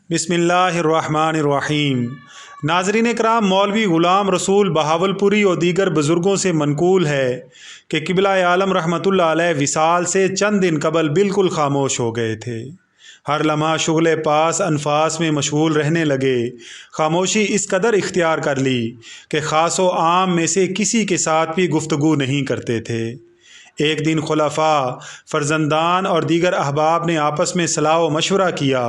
बिस्मिल्लाहिर्रहमानिर्रहीम। नाज़रीन कराम, मौलवी ग़ुलाम रसूल बहावलपुरी और दीगर बुज़ुर्गों से मनकूल है कि क़िबला आलम रहमतुल्लाह अलैह विसाल से चंद दिन कबल बिल्कुल खामोश हो गए थे। हर लम्हा शुग़ल पास अनफास में मशगूल रहने लगे। खामोशी इस कदर इख्तियार कर ली कि ख़ास व आम में से किसी के साथ भी गुफ्तगू नहीं करते थे। एक दिन खुलाफा, फ़र्जंदान और दीगर अहबाब ने आपस में सलाह व मशवरा किया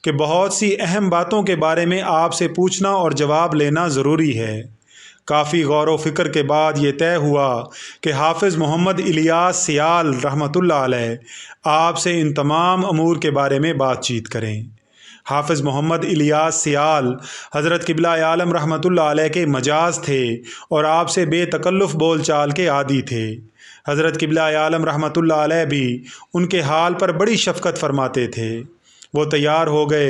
कि बहुत सी अहम बातों के बारे में आपसे पूछना और जवाब लेना ज़रूरी है। काफ़ी गौर व फ़िक्र के बाद ये तय हुआ कि हाफ़िज़ मोहम्मद इलियास सियाल रहमतुल्लाह अलैह आपसे इन तमाम अमूर के बारे में बातचीत करें। हाफ़िज़ मोहम्मद इलियास सियाल हज़रत क़िबला आलम रहमतुल्लाह अलैह के मजाज थे और आपसे बेतकल्लुफ़ बोल चाल के आदी थे। हज़रत क़िबला आलम रहमतुल्लाह अलैह भी उनके हाल पर बड़ी शफ़क़त फरमाते थे। वो तैयार हो गए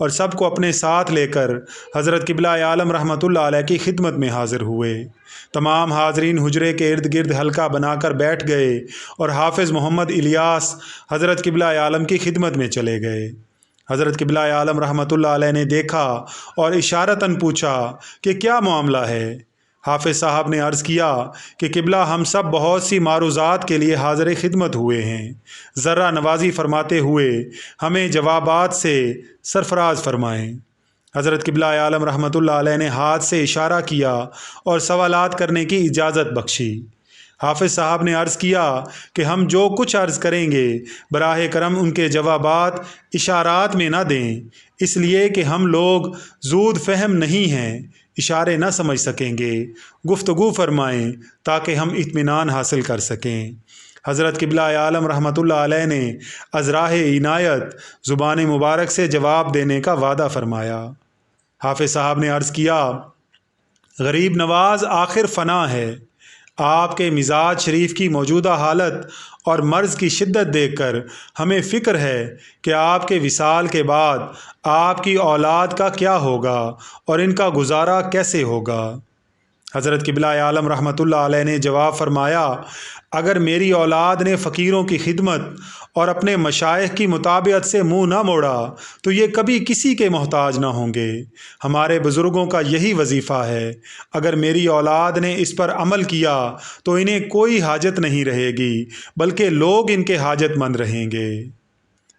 और सबको अपने साथ लेकर हज़रत क़िबला आलम रहमतुल्लाह अलैह की खिदमत में हाज़िर हुए। तमाम हाज़रीन हुजरे के इर्द गिर्द हल्का बनाकर बैठ गए और हाफ़िज़ मोहम्मद इलियास हज़रत क़िबला आलम की खिदमत में चले गए। हज़रत क़िबला आलम रहमतुल्लाह अलैह ने देखा और इशारतन पूछा कि क्या मामला है। हाफ़िज़ साहब ने अर्ज़ किया कि क़िबला, हम सब बहुत सी मारूज़ात के लिए हाज़िर खिदमत हुए हैं। ज़र्रा नवाज़ी फ़रमाते हुए हमें जवाबात से सरफ़राज़ फ़रमाएँ। हज़रत क़िबला आलम रहमतुल्लाह अलैह ने हाथ से इशारा किया और सवालात करने की इजाज़त बख्शी। हाफ़िज़ साहब ने अर्ज़ किया कि हम जो कुछ अर्ज़ करेंगे बराह करम उनके जवाबात इशारात में ना दें, इसलिए कि हम लोग ज़ूद फ़हम नहीं हैं, इशारे न समझ सकेंगे। गुफ्तगू फ़रमाएँ ताकि हम इत्मीनान हासिल कर सकें। हज़रत क़िबला आलम रहमतुल्लाह अलैह ने अज़राह इनायत ज़ुबान मुबारक से जवाब देने का वादा फ़रमाया। हाफ़िज़ साहब ने अर्ज़ किया, गरीब नवाज़ आखिर फ़ना है। आपके मिजाज शरीफ की मौजूदा हालत और मर्ज़ की शिद्दत देखकर हमें फ़िक्र है कि आपके विसाल के बाद आपकी औलाद का क्या होगा और इनका गुजारा कैसे होगा। हज़रत क़िबला आलम रहमतुल्लाह अलैह ने जवाब फ़रमाया, अगर मेरी औलाद ने फ़कीरों की खिदमत और अपने मशाइख़ की मुताबियत से मुँह न मोड़ा तो ये कभी किसी के मोहताज न होंगे। हमारे बुज़ुर्गों का यही वजीफ़ा है। अगर मेरी औलाद ने इस पर अमल किया तो इन्हें कोई हाजत नहीं रहेगी, बल्कि लोग इनके हाजतमंद रहेंगे।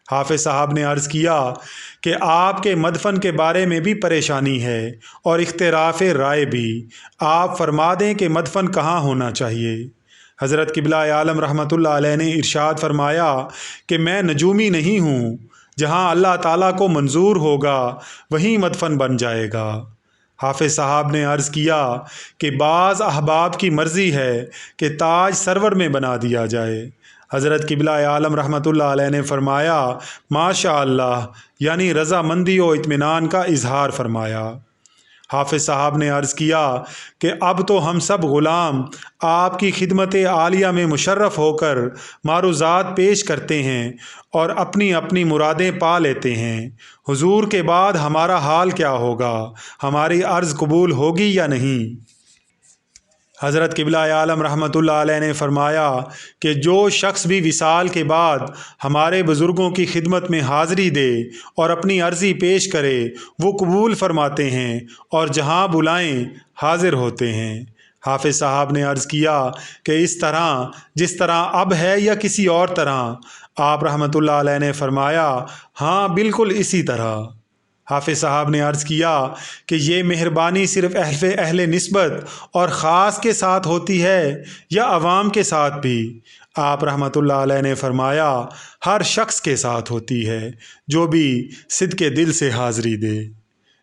हाफ़िज़ साहब ने अर्ज़ किया कि आपके मदफ़न के बारे में भी परेशानी है और इख्तिलाफ़ राय भी। आप फ़रमा दें कि मदफ़न कहाँ होना चाहिए। हज़रत क़िबला आलम रहमतुल्लाह अलैह ने इरशाद फ़रमाया कि मैं नजूमी नहीं हूँ, जहाँ अल्लाह ताला को मंजूर होगा वहीं मदफ़न बन जाएगा। हाफ़िज़ साहब ने अर्ज़ किया कि बाज़ अहबाब की मर्ज़ी है कि ताज सरवर में बना दिया जाए। हज़रत क़िबला आलम रहमतुल्लाह अलैह ने फ़रमाया, माशा अल्लाह, यानी रज़ामंदी और इत्मीनान का इजहार फ़रमाया। हाफ़िज़ साहब ने अर्ज़ किया कि अब तो हम सब ग़ुलाम आपकी खिदमत आलिया में मुशर्रफ़ होकर मारूज़ात पेश करते हैं और अपनी अपनी मुरादें पा लेते हैं। हुजूर के बाद हमारा हाल क्या होगा, हमारी अर्ज़ कबूल होगी या नहीं। हज़रत क़िबला आलम रहमतुल्लाह अलैह ने फ़रमाया कि जो शख्स भी विसाल के बाद हमारे बुज़ुर्गों की खिदमत में हाज़िरी दे और अपनी अर्ज़ी पेश करे, वो कबूल फ़रमाते हैं और जहाँ बुलाएं हाज़िर होते हैं। हाफ़िज़ साहब ने अर्ज़ किया कि इस तरह जिस तरह अब है या किसी और तरह। आप रहमतुल्लाह अलैह ने फ़रमाया, हाँ बिल्कुल इसी तरह। हाफ़िज़ साहब ने अर्ज़ किया कि ये मेहरबानी सिर्फ़ अहले निस्बत और ख़ास के साथ होती है या अवाम के साथ भी। आप रहमतुल्लाह अलैह ने फ़रमाया, हर शख्स के साथ होती है जो भी सिद्क़े दिल से हाज़िरी दे।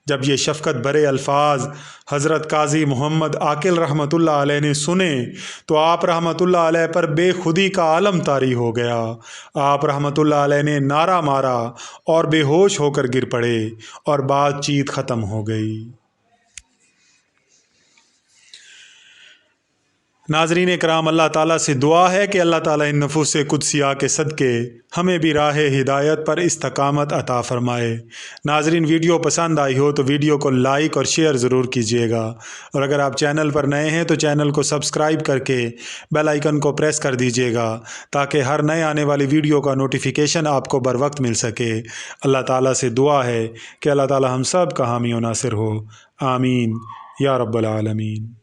जब ये शफ़क़त भरे अल्फाज हज़रत काज़ी मोहम्मद आकिल रहमतुल्लाह अलैह ने सुने तो आप रहमतुल्लाह अलैह पर बेखुदी का आलम तारी हो गया। आप रहमतुल्लाह अलैह ने नारा मारा और बेहोश होकर गिर पड़े और बातचीत ख़त्म हो गई। नाजरीन कराम, अल्लाह ताला से दुआ है कि अल्लाह ताला इन नफूस कुदसिया के सदक़े हमें भी राह हिदायत पर इस्तकामत अता फ़रमाए। नाजरीन, वीडियो पसंद आई हो तो वीडियो को लाइक और शेयर ज़रूर कीजिएगा, और अगर आप चैनल पर नए हैं तो चैनल को सब्सक्राइब करके बेल आइकन को प्रेस कर दीजिएगा ताकि हर नए आने वाली वीडियो का नोटिफिकेशन आपको बर वक्त मिल सके। अल्लाह ताला से दुआ है कि अल्लाह ताला हम सब का हामी और नासिर हो। आमीन या रब्बल आलमीन।